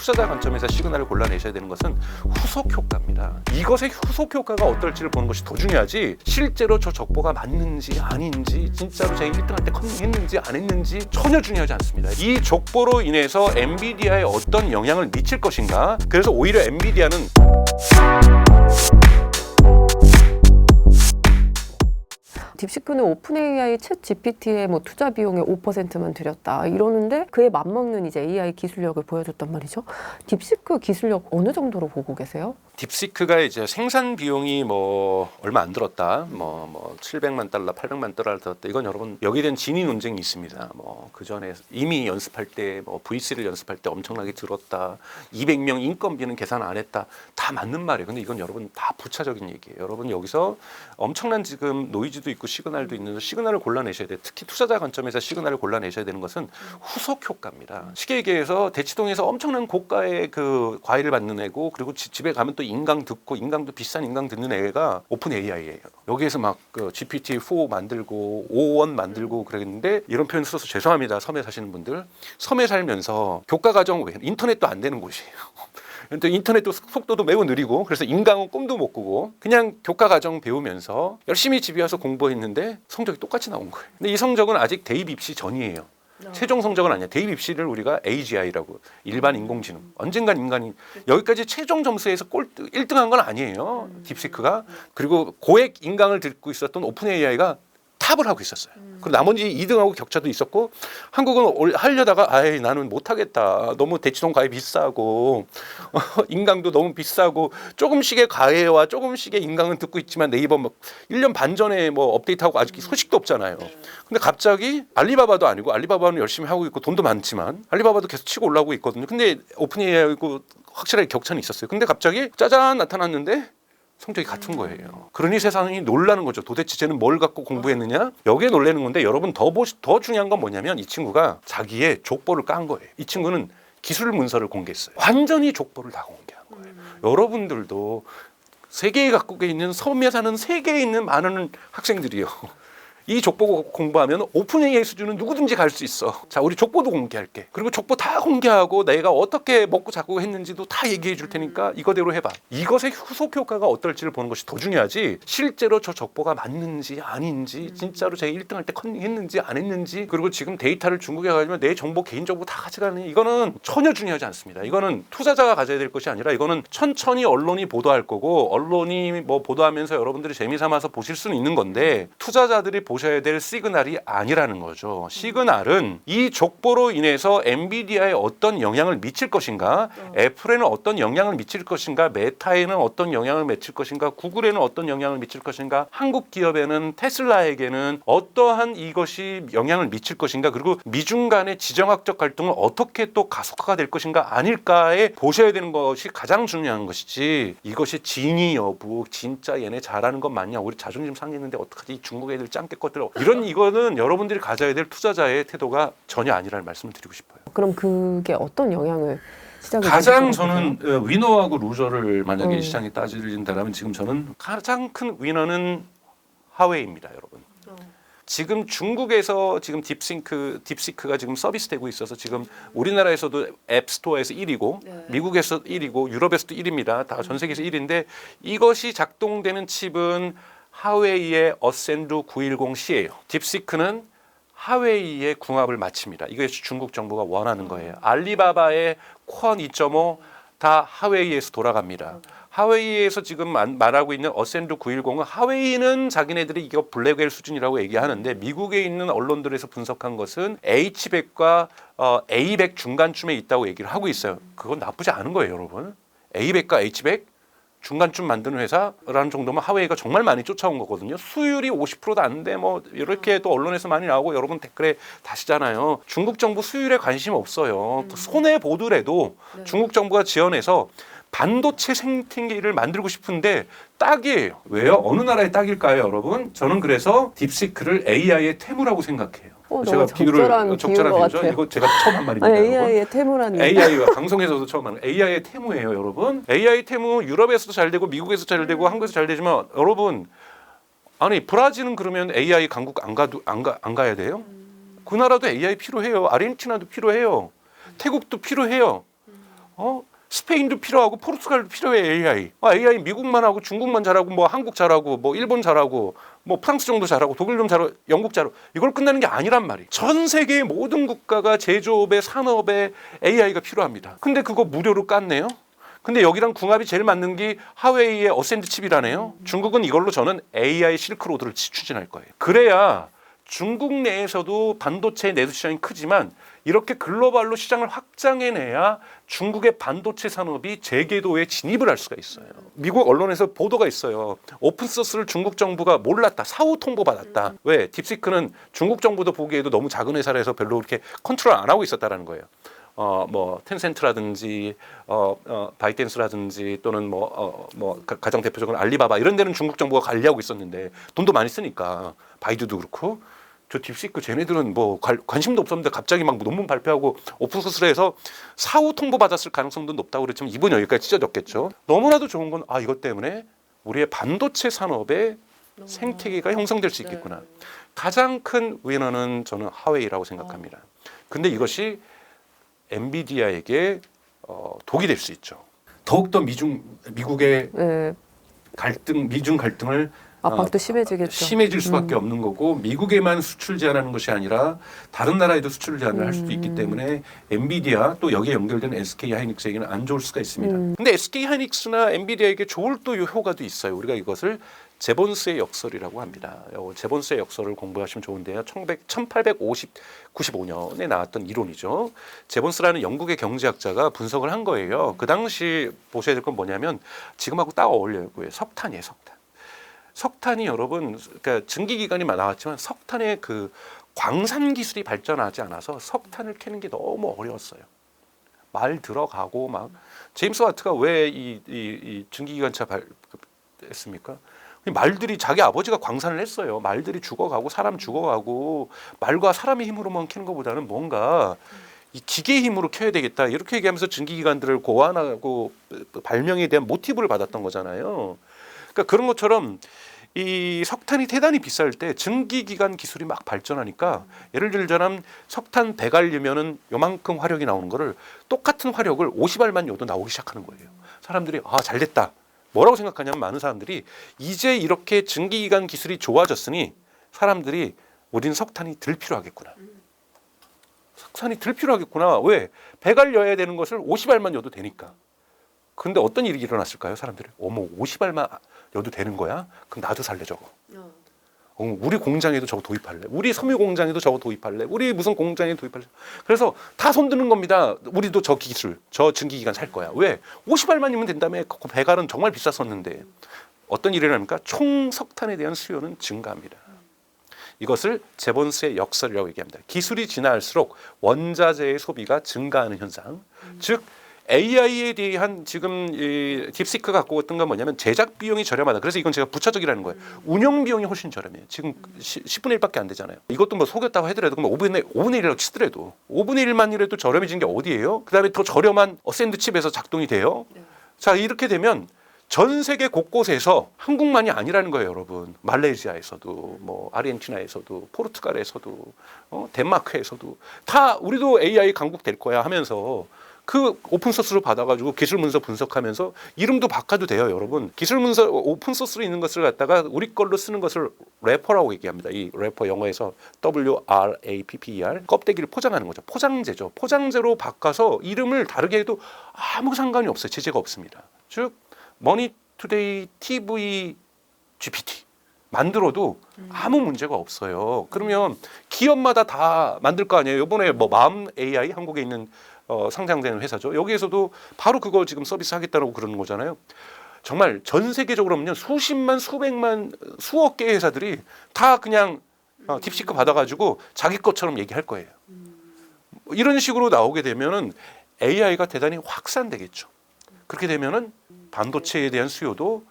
투자자 관점에서 시그널을 골라내셔야 되는 것은 후속 효과입니다. 이것의 후속 효과가 어떨지를 보는 것이 더 중요하지, 실제로 저 적보가 맞는지 아닌지, 진짜로 제가 1등할 때 컨닝했는지 안 했는지 전혀 중요하지 않습니다. 이 적보로 인해서 엔비디아에 어떤 영향을 미칠 것인가. 그래서 오히려 엔비디아는 딥시크는 오픈AI 챗 GPT의 투자 비용의 5%만 들였다 이러는데, 그에 맞먹는 이제 AI 기술력을 보여줬단 말이죠. 딥시크 기술력 어느 정도로 보고 계세요? 딥시크가 이제 생산 비용이 얼마 안 들었다, 700만 달러, 800만 달러 들었다. 이건 여러분 여기에 대한 진위 논쟁이 있습니다. 그 전에 이미 연습할 때 V3를 연습할 때 엄청나게 들었다. 200명 인건비는 계산 안 했다. 다 맞는 말이에요. 근데 이건 여러분 다 부차적인 얘기예요. 여러분 여기서 엄청난 지금 노이즈도 있고 시그널도 있는데, 시그널을 골라내셔야 돼요. 특히 투자자 관점에서 시그널을 골라내셔야 되는 것은 후속 효과입니다. 쉽게 얘기해서 대치동에서 엄청난 고가의 그 과외를 받는 애고, 그리고 집에 가면 또 인강 듣고, 인강도 비싼 인강 듣는 애가 오픈 AI예요. 여기에서 막 그 GPT-4 만들고 O1 만들고 그러는데, 이런 표현 써서 죄송합니다. 섬에 사시는 분들, 섬에 살면서 교과 과정 외에 인터넷도 안 되는 곳이에요. 인터넷도 속도도 매우 느리고, 그래서 인강은 꿈도 못 꾸고 그냥 교과 과정 배우면서 열심히 집에 와서 공부했는데 성적이 똑같이 나온 거예요. 근데 이 성적은 아직 대입 입시 전이에요. 최종 성적은 아니야. 대입 입시를 우리가 AGI라고, 일반 인공지능. 언젠간 인간이 여기까지 최종 점수에서 1등한 건 아니에요. 딥시크가. 그리고 고액 인강을 듣고 있었던 오픈 AI가 탑을 하고 있었어요. 그리고 나머지 2등하고 격차도 있었고, 한국은 하려다가 나는 못하겠다. 너무 대치동 과외 비싸고 인강도 너무 비싸고, 조금씩의 과외와 조금씩의 인강은 듣고 있지만 네이버 1년 반 전에 업데이트하고 아직 소식도 없잖아요. 근데 갑자기 알리바바도 아니고, 알리바바는 열심히 하고 있고 돈도 많지만 알리바바도 계속 치고 올라오고 있거든요. 근데 오픈 AI하고 확실하게 격차는 있었어요. 근데 갑자기 짜잔 나타났는데 성적이 같은 거예요. 그러니 세상이 놀라는 거죠. 도대체 쟤는 뭘 갖고 공부했느냐? 여기에 놀라는 건데, 여러분 더 중요한 건 뭐냐면, 이 친구가 자기의 족보를 깐 거예요. 이 친구는 기술 문서를 공개했어요. 완전히 족보를 다 공개한 거예요. 여러분들도 세계에 갖고 있는, 섬에 사는 세계에 있는 많은 학생들이요, 이 족보 공부하면 오픈 AI 수준은 누구든지 갈 수 있어. 자, 우리 족보도 공개할게. 그리고 족보 다 공개하고 내가 어떻게 먹고 자고 했는지도 다 얘기해 줄 테니까 이거대로 해봐. 이것의 후속 효과가 어떨지를 보는 것이 더 중요하지, 실제로 저 족보가 맞는지 아닌지, 진짜로 제가 1등할 때 컨닝했는지 안 했는지, 그리고 지금 데이터를 중국에 가지면 내 정보, 개인정보 다 가져가는, 이거는 전혀 중요하지 않습니다. 이거는 투자자가 가져야 될 것이 아니라, 이거는 천천히 언론이 보도할 거고, 언론이 보도하면서 여러분들이 재미삼아서 보실 수는 있는 건데, 투자자들이 보셔야 될 시그널이 아니라는 거죠. 시그널은 이 족보로 인해서 엔비디아에 어떤 영향을 미칠 것인가, 애플에는 어떤 영향을 미칠 것인가, 메타에는 어떤 영향을 미칠 것인가, 구글에는 어떤 영향을 미칠 것인가, 한국 기업에는, 테슬라에게는 어떠한 이것이 영향을 미칠 것인가, 그리고 미중 간의 지정학적 갈등을 어떻게 또 가속화가 될 것인가 아닐까에 보셔야 되는 것이 가장 중요한 것이지, 이것이 진위 여부, 진짜 얘네 잘하는 건 맞냐, 우리 자존심 상했는데 어떡하지, 중국 애들 짱깨 것들, 이거는 여러분들이 가져야 될 투자자의 태도가 전혀 아니라는 말씀을 드리고 싶어요. 그럼 그게 어떤 영향을 시장에 가장 저는 위너하고 루저를 만약에 시장에 따진다면, 지금 저는 가장 큰 위너는 하웨이입니다, 여러분. 지금 중국에서 지금 딥시크가 지금 서비스되고 있어서, 지금 우리나라에서도 앱스토어에서 1위고, 미국에서 1위고, 유럽에서도 1위입니다. 다 전 세계에서 1위인데, 이것이 작동되는 칩은 하웨이의 어센두 910C예요. 딥시크는 하웨이의 궁합을 맞춥니다. 이것이 중국 정부가 원하는 거예요. 알리바바의 쿼 2.5 다 하웨이에서 돌아갑니다. 하웨이에서 지금 말하고 있는 어센두 910은, 하웨이는 자기네들이 이거 블랙웰 수준이라고 얘기하는데, 미국에 있는 언론들에서 분석한 것은 H100과 A100 중간쯤에 있다고 얘기를 하고 있어요. 그건 나쁘지 않은 거예요, 여러분. A100과 H100 중간쯤 만드는 회사라는 정도면 하웨이가 정말 많이 쫓아온 거거든요. 수율이 50%도 안 돼. 이렇게 또 언론에서 많이 나오고, 여러분 댓글에 다시잖아요. 중국 정부 수율에 관심 없어요. 손해 보더라도 중국 정부가 지원해서 반도체 생태계를 만들고 싶은데 딱이에요. 왜요? 어느 나라의 딱일까요, 여러분? 저는 그래서 딥시크를 AI의 태무라고 생각해요. 제가 적절한 비유죠. 이거 제가 처음 한 말입니다. AI의 태무라니. AI가 방송에서도 처음 하는 AI의 태무예요, 여러분. AI 태무 유럽에서도 잘 되고, 미국에서 잘 되고, 한국에서 잘 되지만, 여러분, 아니 브라질은 그러면 AI 강국 안 가야 돼요? 그 나라도 AI 필요해요. 아르헨티나도 필요해요. 태국도 필요해요. 스페인도 필요하고 포르투갈도 필요해 AI. AI 미국만 하고 중국만 잘하고 뭐 한국 잘하고 뭐 일본 잘하고 뭐 프랑스 정도 잘하고 독일 좀 잘하고 영국 잘하고 이걸 끝나는 게 아니란 말이에요. 전 세계의 모든 국가가 제조업에 산업에 AI가 필요합니다. 근데 그거 무료로 깠네요. 근데 여기랑 궁합이 제일 맞는 게 하웨이의 어센드 칩이라네요. 중국은 이걸로 저는 AI 실크로드를 추진할 거예요. 그래야 중국 내에서도 반도체 내수 시장이 크지만 이렇게 글로벌로 시장을 확장해내야 중국의 반도체 산업이 재궤도에 진입을 할 수가 있어요. 미국 언론에서 보도가 있어요. 오픈소스를 중국 정부가 몰랐다. 사후 통보받았다. 왜? 딥시크는 중국 정부도 보기에도 너무 작은 회사라서 별로 그렇게 컨트롤 안 하고 있었다라는 거예요. 뭐 텐센트라든지 바이텐스라든지 또는 가장 대표적으로 알리바바 이런 데는 중국 정부가 관리하고 있었는데 돈도 많이 쓰니까 바이두도 그렇고 저 딥시크 쟤네들은 뭐 관심도 없었는데 갑자기 막 논문 발표하고 오픈소스를 해서 사후 통보받았을 가능성도 높다고 그랬지만 이번이 여기까지 찢어졌겠죠. 너무나도 좋은 건 이것 때문에 우리의 반도체 산업의 생태계가 형성될 수 있겠구나. 가장 큰 위너는 저는 하웨이라고 생각합니다. 근데 이것이 엔비디아에게 독이 될 수 있죠. 더욱더 미국의 갈등, 미중 갈등을 압박도 심해지겠죠. 심해질 수밖에 없는 거고 미국에만 수출 제한하는 것이 아니라 다른 나라에도 수출 제한을 할 수도 있기 때문에 엔비디아 또 여기에 연결된 SK 하이닉스에게는 안 좋을 수가 있습니다. 근데 SK 하이닉스나 엔비디아에게 좋을 또 효과도 있어요. 우리가 이것을 제본스의 역설이라고 합니다. 제본스의 역설을 공부하시면 좋은데요. 1895년에 나왔던 이론이죠. 제본스라는 영국의 경제학자가 분석을 한 거예요. 그 당시 보셔야 될 건 뭐냐면 지금하고 딱 어울려요. 석탄이에요. 석탄이 여러분, 그러니까 증기기관이 나왔지만 석탄의 그 광산 기술이 발전하지 않아서 석탄을 캐는 게 너무 어려웠어요. 말 들어가고 막 제임스 와트가 왜 이 증기기관차 했습니까? 말들이 자기 아버지가 광산을 했어요. 말들이 죽어가고 사람 죽어가고 말과 사람의 힘으로만 캐는 것보다는 뭔가 이 기계의 힘으로 켜야 되겠다. 이렇게 얘기하면서 증기기관들을 고안하고 발명에 대한 모티브를 받았던 거잖아요. 그러니까 그런 것처럼 이 석탄이 대단히 비쌀 때 증기기관 기술이 막 발전하니까 예를 들자면 석탄 100알이면은 요만큼 화력이 나오는 거를 똑같은 화력을 50알만 여도 나오기 시작하는 거예요. 사람들이 잘 됐다. 뭐라고 생각하냐면 많은 사람들이 이제 이렇게 증기기관 기술이 좋아졌으니 사람들이 우린 석탄이 덜 필요하겠구나. 석탄이 덜 필요하겠구나. 왜? 100알 여야 되는 것을 50알만 여도 되니까. 근데 어떤 일이 일어났을까요? 사람들이 50알만 여도 되는 거야? 그럼 나도 살래 저거. 우리 공장에도 저거 도입할래. 우리 섬유 공장에도 저거 도입할래. 우리 무슨 공장에 도입할래. 그래서 다 손드는 겁니다. 우리도 저 기술, 저 증기기관 살 거야. 왜? 50알만이면 된다며. 100알은 정말 비쌌었는데. 어떤 일이 일어납니까? 총 석탄에 대한 수요는 증가합니다. 이것을 제본스의 역설이라고 얘기합니다. 기술이 진화할수록 원자재의 소비가 증가하는 현상. 즉 AI에 대한 지금 이 딥시크 갖고 왔던 건 뭐냐면 제작 비용이 저렴하다. 그래서 이건 제가 부차적이라는 거예요. 운영 비용이 훨씬 저렴해요. 지금 10분의 1밖에 안 되잖아요. 이것도 뭐 속였다고 하더라도 그럼 5분의 1이라고 치더라도 5분의 1만이라도 저렴해진 게 어디예요? 그다음에 더 저렴한 샌드칩에서 작동이 돼요. 자, 이렇게 되면 전 세계 곳곳에서 한국만이 아니라는 거예요, 여러분. 말레이시아에서도, 뭐 아르헨티나에서도, 포르투갈에서도, 덴마크에서도 다 우리도 AI 강국 될 거야 하면서 그 오픈소스로 받아가지고 기술 문서 분석하면서 이름도 바꿔도 돼요, 여러분. 기술 문서 오픈소스로 있는 것을 갖다가 우리 걸로 쓰는 것을 래퍼라고 얘기합니다. 이 래퍼 영어에서 WRAPPER 껍데기를 포장하는 거죠. 포장재죠. 포장재로 바꿔서 이름을 다르게 해도 아무 상관이 없어요. 제재가 없습니다. 즉 머니투데이 TV GPT 만들어도 아무 문제가 없어요. 그러면 기업마다 다 만들 거 아니에요. 이번에 뭐 마음 AI 한국에 있는 상장되는 회사죠. 여기에서도 바로 그거 지금 서비스 하겠다고 그러는 거잖아요. 정말 전 세계적으로 보면 수십만, 수백만, 수억 개의 회사들이 다 그냥 딥시크 받아가지고 자기 것처럼 얘기할 거예요. 이런 식으로 나오게 되면은 AI가 대단히 확산되겠죠. 그렇게 되면은 반도체에 대한 수요도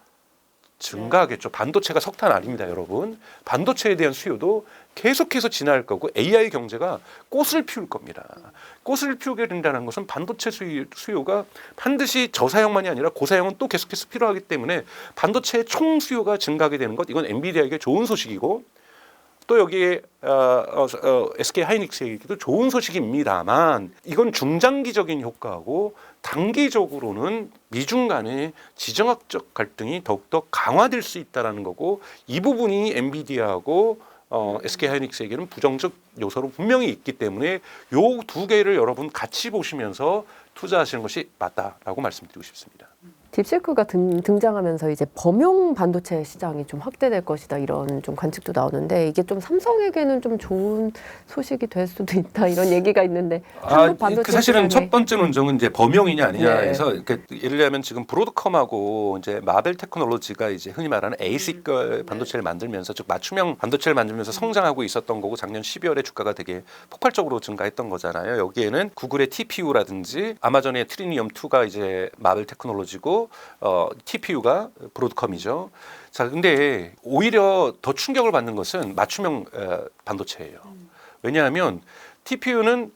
증가하겠죠. 반도체가 석탄 아닙니다, 여러분. 반도체에 대한 수요도 계속해서 진화할 거고 AI 경제가 꽃을 피울 겁니다. 꽃을 피우게 된다는 것은 반도체 수요가 반드시 저사형만이 아니라 고사형은 또 계속해서 필요하기 때문에 반도체의 총 수요가 증가하게 되는 것, 이건 엔비디아에게 좋은 소식이고 또 여기에 SK 하이닉스에게도 좋은 소식입니다만 이건 중장기적인 효과고 단기적으로는 미중 간의 지정학적 갈등이 더욱더 강화될 수 있다는 거고 이 부분이 엔비디아하고 SK 하이닉스에게는 부정적 요소로 분명히 있기 때문에 요 두 개를 여러분 같이 보시면서 투자하시는 것이 맞다라고 말씀드리고 싶습니다. 딥시크가 등장하면서 이제 범용 반도체 시장이 좀 확대될 것이다 이런 좀 관측도 나오는데 이게 좀 삼성에게는 좀 좋은 소식이 될 수도 있다 이런 얘기가 있는데 한국 반도체 사실은 시장에 첫 번째 논점은 이제 범용이냐 아니냐에서 네. 그러니까 예를 들면 지금 브로드컴하고 이제 마벨 테크놀로지가 이제 흔히 말하는 ASIC 반도체를 만들면서 즉 맞춤형 반도체를 만들면서 성장하고 있었던 거고 작년 12월에 주가가 되게 폭발적으로 증가했던 거잖아요. 여기에는 구글의 TPU라든지 아마존의 트리니엄 2가 이제 마벨 테크놀로지고 TPU가 브로드컴이죠. 자, 근데 오히려 더 충격을 받는 것은 맞춤형 반도체예요. 왜냐하면 TPU는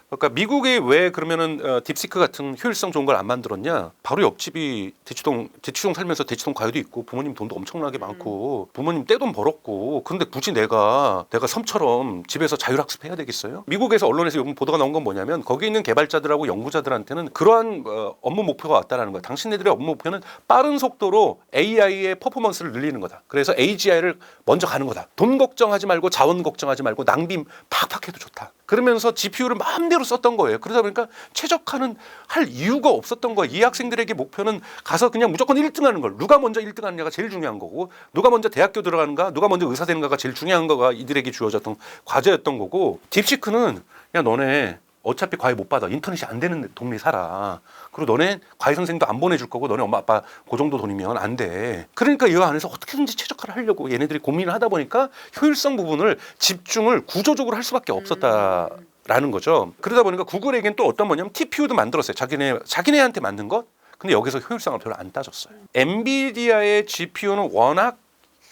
그러니까 미국에 왜 그러면은 딥시크 같은 효율성 좋은 걸 안 만들었냐? 바로 옆집이 대치동 살면서 대치동 가요도 있고 부모님 돈도 엄청나게 많고 부모님 떼돈 벌었고 근데 굳이 내가 섬처럼 집에서 자율학습해야 되겠어요? 미국에서 언론에서 요즘 보도가 나온 건 뭐냐면 거기 있는 개발자들하고 연구자들한테는 그러한 업무 목표가 왔다라는 거야. 당신네들의 업무 목표는 빠른 속도로 AI의 퍼포먼스를 늘리는 거다. 그래서 AGI를 먼저 가는 거다. 돈 걱정하지 말고 자원 걱정하지 말고 낭비 팍팍 해도 좋다. 그러면서 GPU를 마음대로 썼던 거예요. 그러다 보니까 최적화는 할 이유가 없었던 거예요. 이 학생들에게 목표는 가서 그냥 무조건 1등하는 걸. 누가 먼저 1등하느냐가 제일 중요한 거고 누가 먼저 대학교 들어가는가 누가 먼저 의사 되는가가 제일 중요한 거가 이들에게 주어졌던 과제였던 거고 딥시크는 야 너네 어차피 과외 못 받아. 인터넷이 안 되는 동네 살아. 그리고 너네 과외 선생도 안 보내줄 거고 너네 엄마 아빠 그 정도 돈이면 안 돼. 그러니까 이 안에서 어떻게든지 최적화를 하려고 얘네들이 고민을 하다 보니까 효율성 부분을 집중을 구조적으로 할 수밖에 없었다라는 거죠. 그러다 보니까 구글에겐 또 어떤 뭐냐면 TPU도 만들었어요. 자기네한테 만든 것. 근데 여기서 효율성을 별로 안 따졌어요. 엔비디아의 GPU는 워낙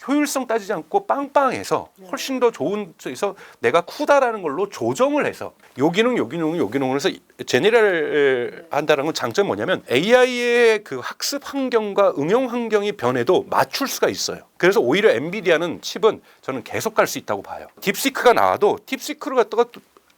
효율성 따지지 않고 빵빵해서 훨씬 더 좋은 쪽에서 내가 크다라는 걸로 조정을 해서 요 기능을 해서 제네럴 한다는 건 장점이 뭐냐면 AI의 그 학습 환경과 응용 환경이 변해도 맞출 수가 있어요. 그래서 오히려 엔비디아는 칩은 저는 계속 갈 수 있다고 봐요. 딥시크가 나와도 딥시크를 갖다가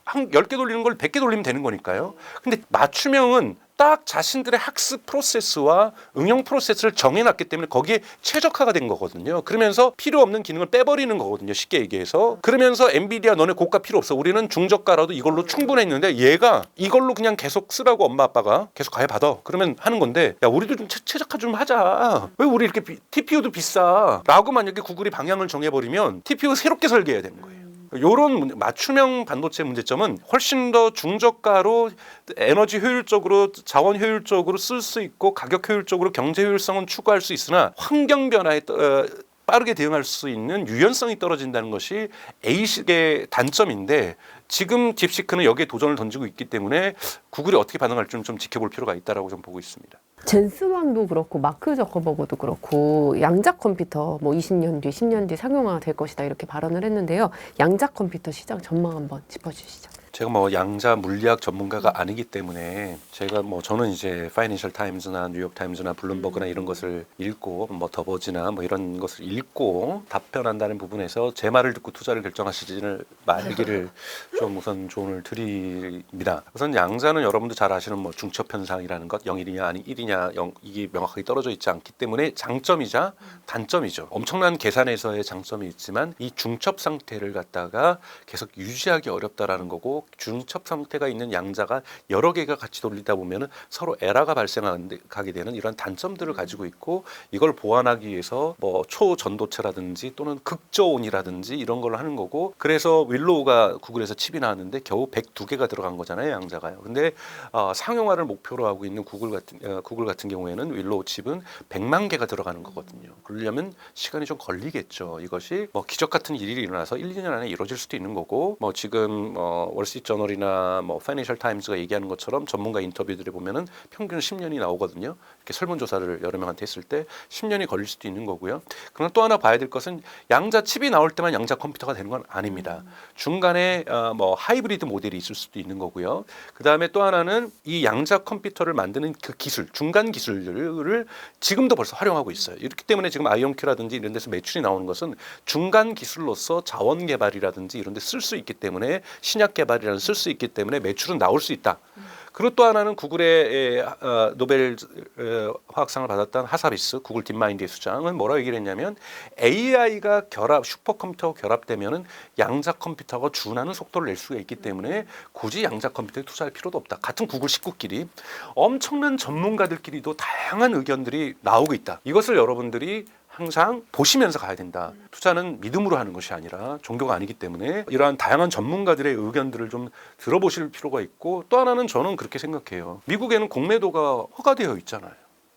한 10개 돌리는 걸 100개 돌리면 되는 거니까요. 근데 맞춤형은 딱 자신들의 학습 프로세스와 응용 프로세스를 정해놨기 때문에 거기에 최적화가 된 거거든요. 그러면서 필요 없는 기능을 빼버리는 거거든요. 쉽게 얘기해서. 그러면서 엔비디아 너네 고가 필요 없어. 우리는 중저가라도 이걸로 충분했는데 얘가 이걸로 그냥 계속 쓰라고 엄마 아빠가 계속 가해 받아. 그러면 하는 건데 야 우리도 좀 최적화 좀 하자. 왜 우리 이렇게 TPU도 비싸. 라고 만약에 구글이 방향을 정해버리면 TPU 새롭게 설계해야 되는 거예요. 이런 맞춤형 반도체 문제점은 훨씬 더 중저가로 에너지 효율적으로 자원 효율적으로 쓸 수 있고 가격 효율적으로 경제 효율성은 추구할 수 있으나 환경 변화에 빠르게 대응할 수 있는 유연성이 떨어진다는 것이 ASIC의 단점인데 지금 딥시크는 여기에 도전을 던지고 있기 때문에 구글이 어떻게 반응할지는 좀 지켜볼 필요가 있다라고 좀 보고 있습니다. 젠슨왕도 그렇고 마크 저커버그도 그렇고 양자 컴퓨터 뭐 20년 뒤, 10년 뒤 상용화 될 것이다 이렇게 발언을 했는데요. 양자 컴퓨터 시장 전망 한번 짚어주시죠. 제가 뭐 양자 물리학 전문가가 아니기 때문에 제가 뭐 저는 이제 파이낸셜 타임즈나 뉴욕 타임즈나 블룸버그나 이런 것을 읽고 뭐 더버지나 뭐 이런 것을 읽고 답변한다는 부분에서 제 말을 듣고 투자를 결정하시지를 말기를 좀 우선 조언을 드립니다. 우선 양자는 여러분도 잘 아시는 뭐 중첩 현상이라는 것 0이냐 아니 1이냐 0 이게 명확하게 떨어져 있지 않기 때문에 장점이자 단점이죠. 엄청난 계산에서의 장점이 있지만 이 중첩 상태를 갖다가 계속 유지하기 어렵다라는 거고 중첩 상태가 있는 양자가 여러 개가 같이 돌리다 보면은 서로 에러가 발생하게 되는 이런 단점들을 가지고 있고 이걸 보완하기 위해서 뭐 초전도체라든지 또는 극저온이라든지 이런 걸 하는 거고 그래서 윌로우가 구글에서 칩이 나왔는데 겨우 102개가 들어간 거잖아요 양자가요. 근데 상용화를 목표로 하고 있는 구글 같은 경우에는 윌로우 칩은 100만 개가 들어가는 거거든요. 그러려면 시간이 좀 걸리겠죠. 이것이 뭐 기적 같은 일이 일어나서 1, 2년 안에 이루어질 수도 있는 거고 뭐 지금 월스트리트 월스트리트저널이나 뭐 파이낸셜 타임즈가 얘기하는 것처럼 전문가 인터뷰들에 보면은 평균 10년이 나오거든요. 이렇게 설문조사를 여러 명한테 했을 때 10년이 걸릴 수도 있는 거고요. 그러나 또 하나 봐야 될 것은 양자 칩이 나올 때만 양자 컴퓨터가 되는 건 아닙니다. 중간에 뭐 하이브리드 모델이 있을 수도 있는 거고요. 그 다음에 또 하나는 이 양자 컴퓨터를 만드는 그 기술, 중간 기술들을 지금도 벌써 활용하고 있어요. 이렇기 때문에 지금 아이온큐라든지 이런 데서 매출이 나오는 것은 중간 기술로서 자원 개발이라든지 이런 데 쓸 수 있기 때문에 신약 개발이라는 쓸 수 있기 때문에 매출은 나올 수 있다. 그리고 또 하나는 구글의 노벨 화학상을 받았던 하사비스 구글 딥마인드의 수장은 뭐라고 얘기를 했냐면 AI가 슈퍼컴퓨터와 결합되면은 양자 컴퓨터가 준하는 속도를 낼 수가 있기 때문에 굳이 양자 컴퓨터에 투자할 필요도 없다. 같은 구글 식구끼리 엄청난 전문가들끼리도 다양한 의견들이 나오고 있다. 이것을 여러분들이 항상 보시면서 가야 된다. 투자는 믿음으로 하는 것이 아니라 종교가 아니기 때문에 이러한 다양한 전문가들의 의견들을 좀 들어보실 필요가 있고 또 하나는 저는 그렇게 생각해요. 미국에는 공매도가 허가되어 있잖아요.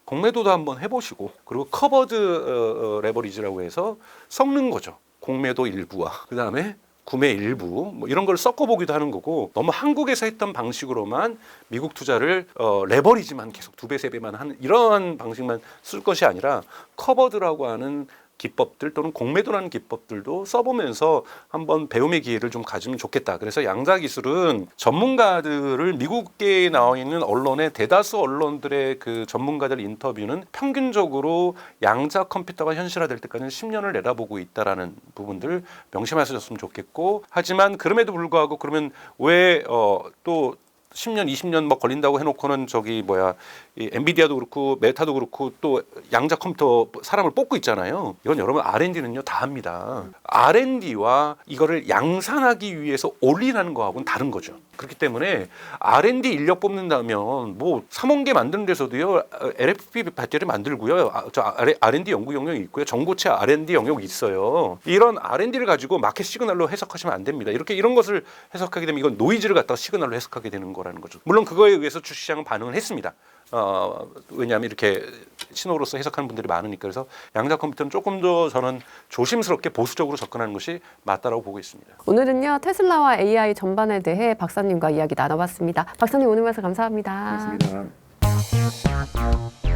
공매도도 한번 해보시고 그리고 커버드 레버리지라고 해서 섞는 거죠. 공매도 일부와 그다음에 구매 일부 뭐 이런 걸 섞어보기도 하는 거고 너무 한국에서 했던 방식으로만 미국 투자를 레버리지만 계속 2배, 3배만 하는 이러한 방식만 쓸 것이 아니라 커버드라고 하는 기법들 또는 공매도라는 기법들도 써보면서 한번 배움의 기회를 좀 가지면 좋겠다. 그래서 양자 기술은 전문가들을 미국에 나와 있는 언론의 대다수 언론들의 그 전문가들 인터뷰는 평균적으로 양자 컴퓨터가 현실화될 때까지는 10년을 내다보고 있다라는 부분들 명심하셨으면 좋겠고 하지만 그럼에도 불구하고 그러면 왜 또 10년, 20년 뭐 걸린다고 해놓고는 이 엔비디아도 그렇고 메타도 그렇고 또 양자 컴퓨터 사람을 뽑고 있잖아요. 이건 여러분 R&D는요 다 합니다. R&D와 이거를 양산하기 위해서 올인하는 거하고는 다른 거죠. 그렇기 때문에 R&D 인력 뽑는다면 뭐 삼원계 만드는 데서도요 LFP 배터리 만들고요. R&D 연구 영역이 있고요. 전고체 R&D 영역이 있어요. 이런 R&D를 가지고 마켓 시그널로 해석하시면 안 됩니다. 이런 것을 해석하게 되면 이건 노이즈를 갖다가 시그널로 해석하게 되는 거라는 거죠. 물론 그거에 의해서 주식시장은 반응을 했습니다. 왜냐하면 이렇게 신호로서 해석하는 분들이 많으니까. 그래서 양자 컴퓨터는 조금 더 저는 조심스럽게 보수적으로 접근하는 것이 맞다라고 보고 있습니다. 오늘은요 테슬라와 AI 전반에 대해 박사님과 이야기 나눠봤습니다. 박사님 오늘 말씀 감사합니다. 고맙습니다.